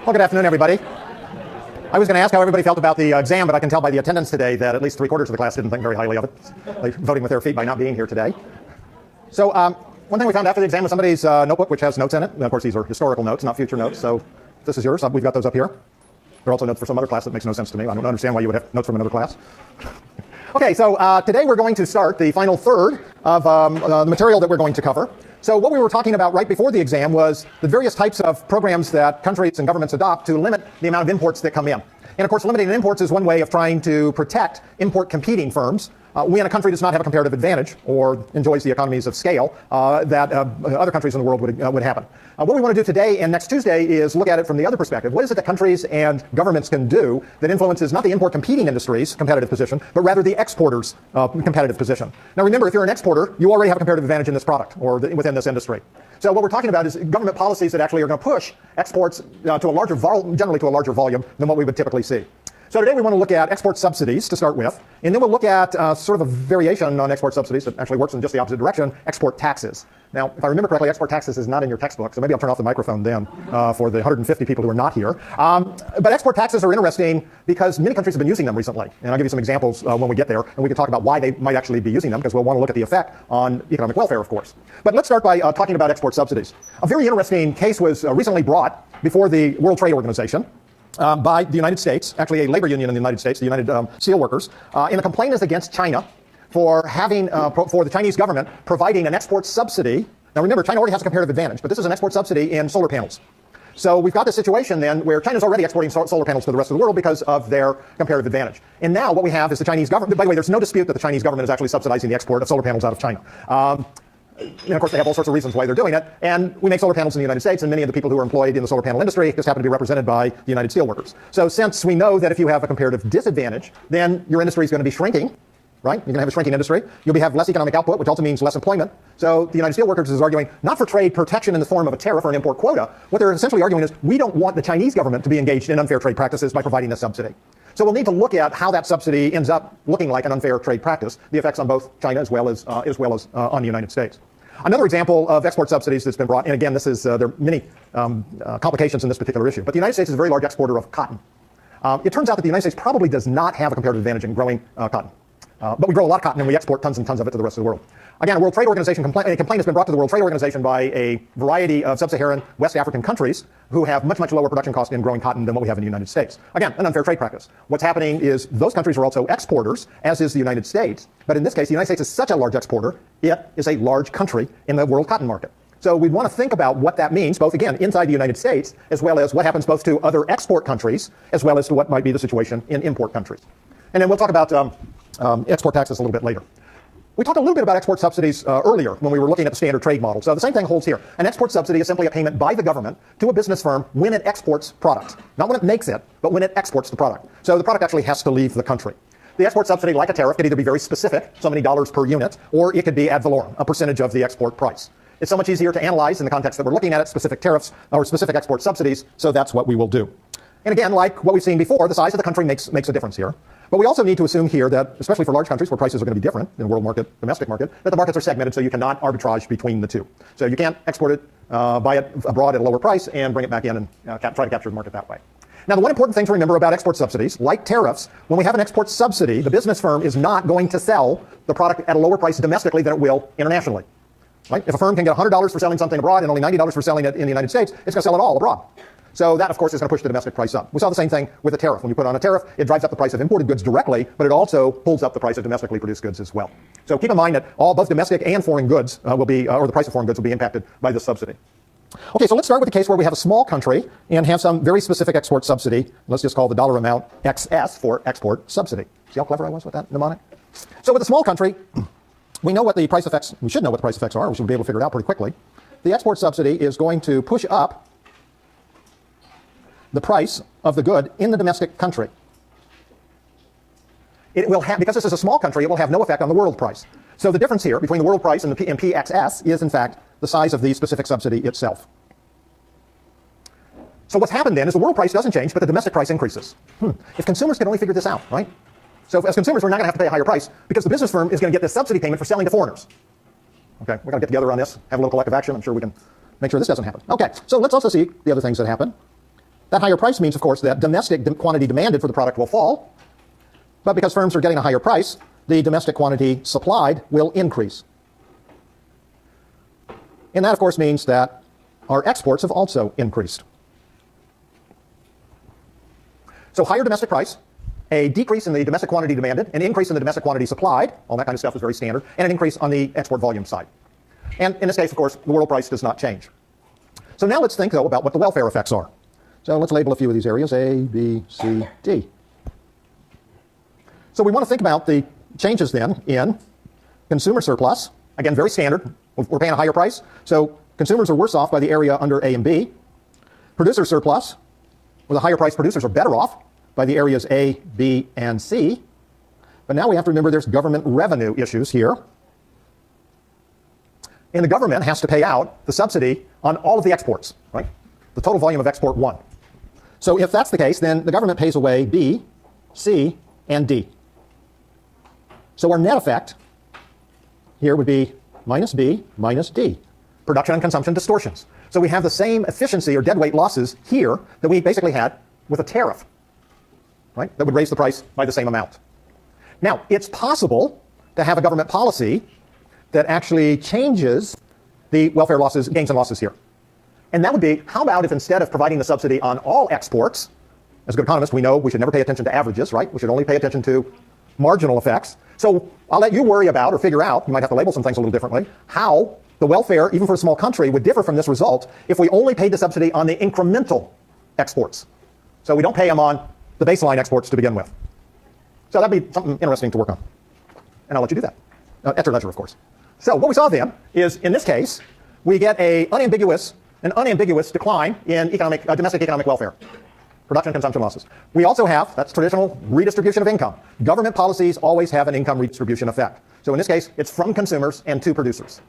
Well, good afternoon, everybody. I was going to ask how everybody felt about the exam, but I can tell by the attendance today that at least 3/4 of the class didn't think very highly of it. They're voting with their feet by not being here today. So one thing we found after the exam was somebody's notebook, which has notes in it. And of course, these are historical notes, not future notes. So this is yours. We've got those up here. There are also notes for some other class that makes no sense to me. I don't understand why you would have notes from another class. Okay, so today we're going to start the final third of the material that we're going to cover. So what we were talking about right before the exam was the various types of programs that countries and governments adopt to limit the amount of imports that come in. And of course, limiting imports is one way of trying to protect import competing firms. When a country does not have a comparative advantage or enjoys the economies of scale that other countries in the world would happen. What we want to do today and next Tuesday is look at it from the other perspective. What is it that countries and governments can do that influences not the import competing industry's competitive position, but rather the exporter's competitive position? Now remember, if you're an exporter, you already have a comparative advantage in this product or within this industry. So what we're talking about is government policies that actually are going to push exports to a larger generally to a larger volume than what we would typically see. So today we want to look at export subsidies to start with, and then we'll look at sort of a variation on export subsidies that actually works in just the opposite direction, export taxes. Now, if I remember correctly, export taxes is not in your textbook, so maybe I'll turn off the microphone then for the 150 people who are not here. But export taxes are interesting because many countries have been using them recently, and I'll give you some examples when we get there, and we can talk about why they might actually be using them, because we'll want to look at the effect on economic welfare, of course. But let's start by talking about export subsidies. A very interesting case was recently brought before the World Trade Organization by the United States, actually a labor union in the United States, the United Steelworkers, and the complaint is against China for having, for the Chinese government providing an export subsidy. Now remember, China already has a comparative advantage, but this is an export subsidy in solar panels. So we've got this situation then where China's already exporting solar panels to the rest of the world because of their comparative advantage. And now what we have is the Chinese government, by the way, there's no dispute that the Chinese government is actually subsidizing the export of solar panels out of China. And of course, they have all sorts of reasons why they're doing it. And we make solar panels in the United States, and many of the people who are employed in the solar panel industry just happen to be represented by the United Steelworkers. So since we know that if you have a comparative disadvantage, then your industry is going to be shrinking, right? You're going to have a shrinking industry. You'll have less economic output, which also means less employment. So the United Steelworkers is arguing not for trade protection in the form of a tariff or an import quota. What they're essentially arguing is we don't want the Chinese government to be engaged in unfair trade practices by providing this subsidy. So we'll need to look at how that subsidy ends up looking like an unfair trade practice, the effects on both China as well as on the United States. Another example of export subsidies that's been brought, and again, this is there are many complications in this particular issue, but the United States is a very large exporter of cotton. It turns out that the United States probably does not have a comparative advantage in growing cotton. But we grow a lot of cotton and we export tons and tons of it to the rest of the world. Again, a World Trade Organization a complaint has been brought to the World Trade Organization by a variety of sub-Saharan West African countries who have much, much lower production costs in growing cotton than what we have in the United States. Again, an unfair trade practice. What's happening is those countries are also exporters, as is the United States. But in this case, the United States is such a large exporter, it is a large country in the world cotton market. So we want to think about what that means, both, again, inside the United States, as well as what happens both to other export countries, as well as to what might be the situation in import countries. And then we'll talk about export taxes a little bit later. We talked a little bit about export subsidies earlier when we were looking at the standard trade model. So the same thing holds here. An export subsidy is simply a payment by the government to a business firm when it exports products. Not when it makes it, but when it exports the product. So the product actually has to leave the country. The export subsidy, like a tariff, could either be very specific, so many dollars per unit, or it could be ad valorem, a percentage of the export price. It's so much easier to analyze in the context that we're looking at it, specific tariffs or specific export subsidies, so that's what we will do. And again, like what we've seen before, the size of the country makes a difference here. But we also need to assume here that, especially for large countries where prices are going to be different in the world market, domestic market, that the markets are segmented so you cannot arbitrage between the two. So you can't export it, buy it abroad at a lower price, and bring it back in and try to capture the market that way. Now, the one important thing to remember about export subsidies, like tariffs, when we have an export subsidy, the business firm is not going to sell the product at a lower price domestically than it will internationally. Right? If a firm can get $100 for selling something abroad and only $90 for selling it in the United States, it's going to sell it all abroad. So that, of course, is going to push the domestic price up. We saw the same thing with a tariff. When you put on a tariff, it drives up the price of imported goods directly, but it also pulls up the price of domestically produced goods as well. So keep in mind that both domestic and foreign goods or the price of foreign goods will be impacted by this subsidy. Okay, so let's start with the case where we have a small country and have some very specific export subsidy. Let's just call the dollar amount XS for export subsidy. See how clever I was with that mnemonic? So with a small country, we know what the price effects, we should know what the price effects are. We should be able to figure it out pretty quickly. The export subsidy is going to push up the price of the good in the domestic country. It will have, because this is a small country, it will have no effect on the world price. So the difference here between the world price and the PXS is, in fact, the size of the specific subsidy itself. So what's happened then is the world price doesn't change, but the domestic price increases. If consumers can only figure this out, right? So as consumers, we're not going to have to pay a higher price because the business firm is going to get this subsidy payment for selling to foreigners. Okay, we're going to get together on this, have a little collective action. I'm sure we can make sure this doesn't happen. Okay, so let's also see the other things that happen. That higher price means, of course, that domestic quantity demanded for the product will fall, but because firms are getting a higher price, the domestic quantity supplied will increase. And that, of course, means that our exports have also increased. So higher domestic price, a decrease in the domestic quantity demanded, an increase in the domestic quantity supplied, all that kind of stuff is very standard, and an increase on the export volume side. And in this case, of course, the world price does not change. So now let's think, though, about what the welfare effects are. So let's label a few of these areas, A, B, C, D. So we want to think about the changes then in consumer surplus. Again, very standard. We're paying a higher price, so consumers are worse off by the area under A and B. Producer surplus, with a higher price, producers are better off by the areas A, B, and C. But now we have to remember there's government revenue issues here. And the government has to pay out the subsidy on all of the exports, right? The total volume of export 1. So if that's the case, then the government pays away B, C, and D. So our net effect here would be minus B minus D, production and consumption distortions. So we have the same efficiency or deadweight losses here that we basically had with a tariff, right? That would raise the price by the same amount. Now, it's possible to have a government policy that actually changes the welfare losses, gains and losses here. And that would be, how about if instead of providing the subsidy on all exports, as good economists, we know we should never pay attention to averages, right? We should only pay attention to marginal effects. So I'll let you worry about or figure out, you might have to label some things a little differently, how the welfare, even for a small country, would differ from this result if we only paid the subsidy on the incremental exports. So we don't pay them on the baseline exports to begin with. So that'd be something interesting to work on. And I'll let you do that. At your leisure, of course. So what we saw then is, in this case, we get an unambiguous decline in domestic economic welfare, production and consumption losses. We also have, that's traditional redistribution of income. Government policies always have an income redistribution effect. So in this case, it's from consumers and to producers.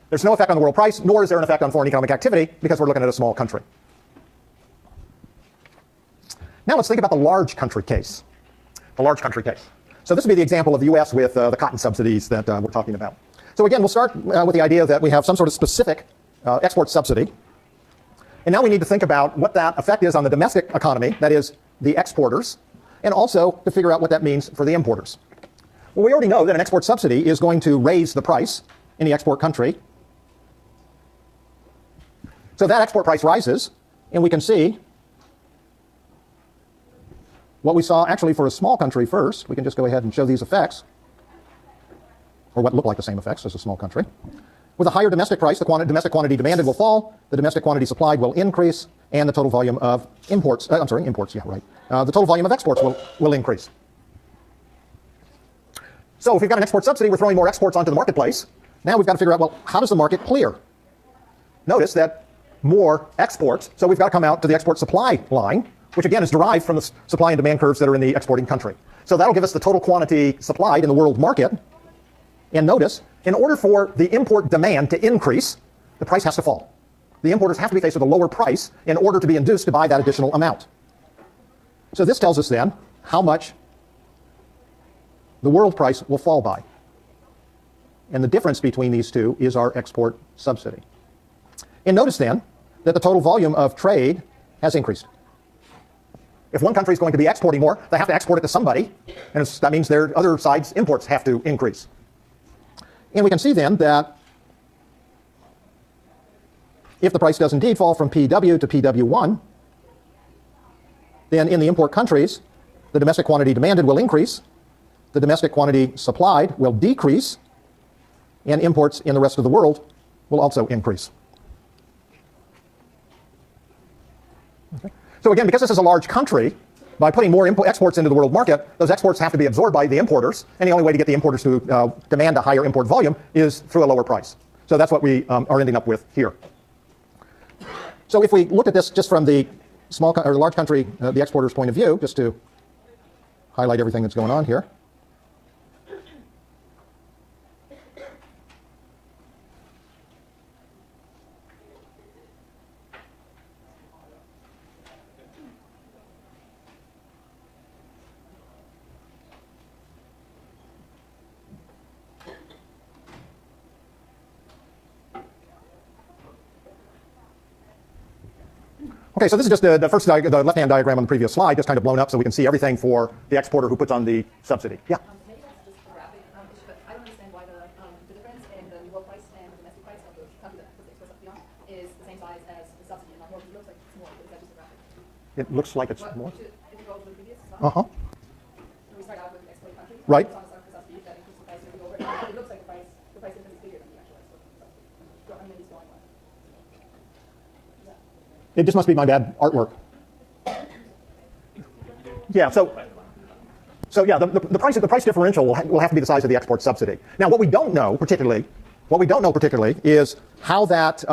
There's no effect on the world price, nor is there an effect on foreign economic activity, because we're looking at a small country. Now let's think about the large country case. The large country case. So this would be the example of the U.S. with the cotton subsidies that we're talking about. So again, we'll start with the idea that we have some sort of specific export subsidy. And now we need to think about what that effect is on the domestic economy, that is, the exporters, and also to figure out what that means for the importers. Well, we already know that an export subsidy is going to raise the price in the export country. So that export price rises, and we can see what we saw actually for a small country first. We can just go ahead and show these effects, or what look like the same effects as a small country. With a higher domestic price, the domestic quantity demanded will fall, the domestic quantity supplied will increase, and the total volume of imports, the total volume of exports will increase. So if we've got an export subsidy, we're throwing more exports onto the marketplace. Now we've got to figure out, well, how does the market clear? Notice that more exports, so we've got to come out to the export supply line, which again is derived from the supply and demand curves that are in the exporting country. So that'll give us the total quantity supplied in the world market. And notice, in order for the import demand to increase, the price has to fall. The importers have to be faced with a lower price in order to be induced to buy that additional amount. So this tells us then how much the world price will fall by. And the difference between these two is our export subsidy. And notice then that the total volume of trade has increased. If one country is going to be exporting more, they have to export it to somebody, and that means their other side's imports have to increase. And we can see then that if the price does indeed fall from PW to PW1, then in the import countries, the domestic quantity demanded will increase, the domestic quantity supplied will decrease, and imports in the rest of the world will also increase. Okay. So again, because this is a large country, by putting more exports into the world market, those exports have to be absorbed by the importers, and the only way to get the importers to demand a higher import volume is through a lower price. So that's what we are ending up with here. So if we look at this just from the large country, the exporter's point of view, just to highlight everything that's going on here. Okay, so this is just the the left-hand diagram on the previous slide, just kind of blown up so we can see everything for the exporter who puts on the subsidy. Yeah? Maybe that's just a graphic issue, but I don't understand why the difference in the world price and the domestic price of the country that puts the export subsidy on is the same size as the subsidy, and not more. It looks like it's more, but is that just a graphic? It looks like it's more. If you go to the previous slide, Uh-huh. we start out with the exporting country. Right. It's on the subsidy that increases the price if you go over it. It looks like the price difference is bigger than the actual exporting subsidy. So I'm maybe spelling one. It just must be my bad artwork. Yeah, so yeah, the price differential will have to be the size of the export subsidy. Now, what we don't know particularly is how that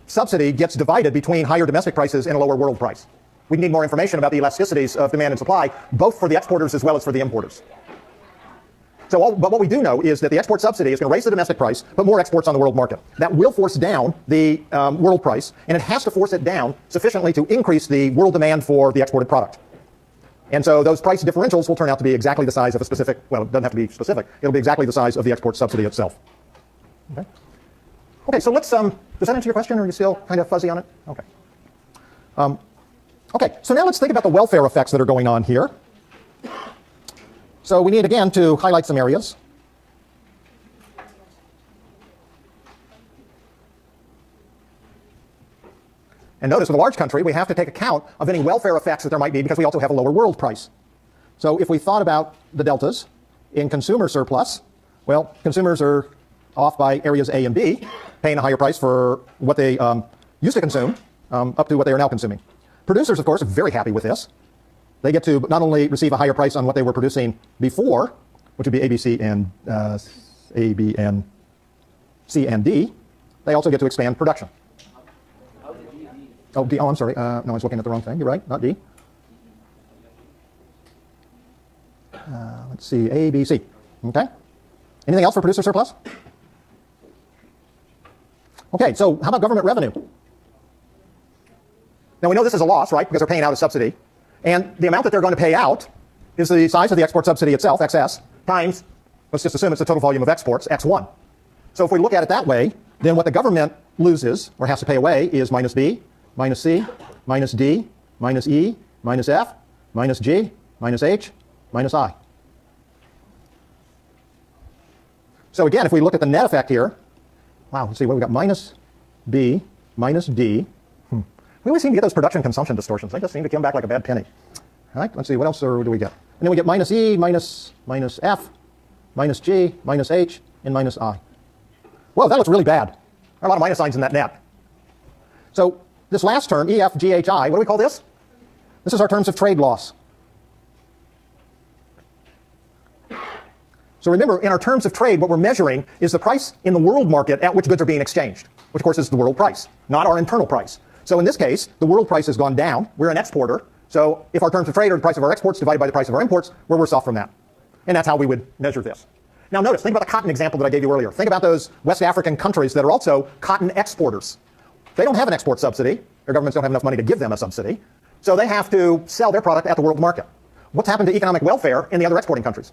subsidy gets divided between higher domestic prices and a lower world price. We need more information about the elasticities of demand and supply, both for the exporters as well as for the importers. But what we do know is that the export subsidy is going to raise the domestic price, put more exports on the world market. That will force down the world price, and it has to force it down sufficiently to increase the world demand for the exported product. And so those price differentials will turn out to be exactly the size of a specific, well, it doesn't have to be specific. It'll be exactly the size of the export subsidy itself. Okay, okay, so let's, does that answer your question, or are you still kind of fuzzy on it? Okay. Okay, so now let's think about the welfare effects that are going on here. So we need, again, to highlight some areas. And notice with a large country, we have to take account of any welfare effects that there might be because we also have a lower world price. So if we thought about the deltas in consumer surplus, well, consumers are off by areas A and B, paying a higher price for what they used to consume up to what they are now consuming. Producers, of course, are very happy with this. They get to not only receive a higher price on what they were producing before, which would be A, B, C, and A, B, and C, and D, they also get to expand production. Oh, D. Oh, I'm sorry. No, I was looking at the wrong thing. You're right, not D. Let's see, A, B, C. Okay. Anything else for producer surplus? Okay, so how about government revenue? Now, we know this is a loss, right, because they're paying out a subsidy. And the amount that they're going to pay out is the size of the export subsidy itself, XS, times, let's just assume it's the total volume of exports, X1. So if we look at it that way, then what the government loses, or has to pay away, is minus B, minus C, minus D, minus E, minus F, minus G, minus H, minus I. So again, if we look at the net effect here, wow, let's see, what we got, minus B, minus D. We always seem to get those production consumption distortions. They just seem to come back like a bad penny. All right, let's see, what else do we get? And then we get minus E, minus F, minus G, minus H, and minus I. Whoa, that looks really bad. There are a lot of minus signs in that net. So this last term, E, F, G, H, I, what do we call this? This is our terms of trade loss. So remember, in our terms of trade, what we're measuring is the price in the world market at which goods are being exchanged, which of course is the world price, not our internal price. So in this case, the world price has gone down. We're an exporter. So if our terms of trade are the price of our exports divided by the price of our imports, we're worse off from that. And that's how we would measure this. Now notice, think about the cotton example that I gave you earlier. Think about those West African countries that are also cotton exporters. They don't have an export subsidy. Their governments don't have enough money to give them a subsidy. So they have to sell their product at the world market. What's happened to economic welfare in the other exporting countries?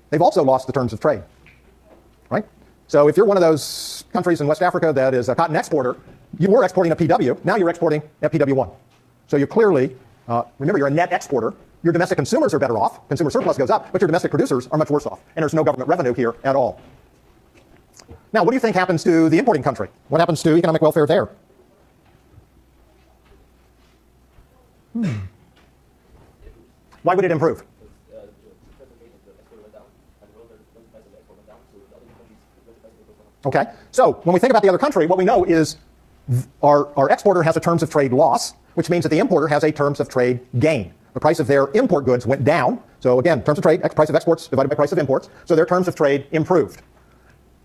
They've also lost the terms of trade, right? So if you're one of those countries in West Africa that is a cotton exporter, you were exporting a PW, now you're exporting at PW1. So you're clearly, remember, you're a net exporter. Your domestic consumers are better off. Consumer surplus goes up, but your domestic producers are much worse off. And there's no government revenue here at all. Now, what do you think happens to the importing country? What happens to economic welfare there? Why would it improve? Okay, so when we think about the other country, what we know is our exporter has a terms of trade loss, which means that the importer has a terms of trade gain. The price of their import goods went down. So again, terms of trade, price of exports divided by price of imports. So their terms of trade improved.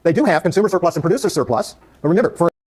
They do have consumer surplus and producer surplus. But remember, for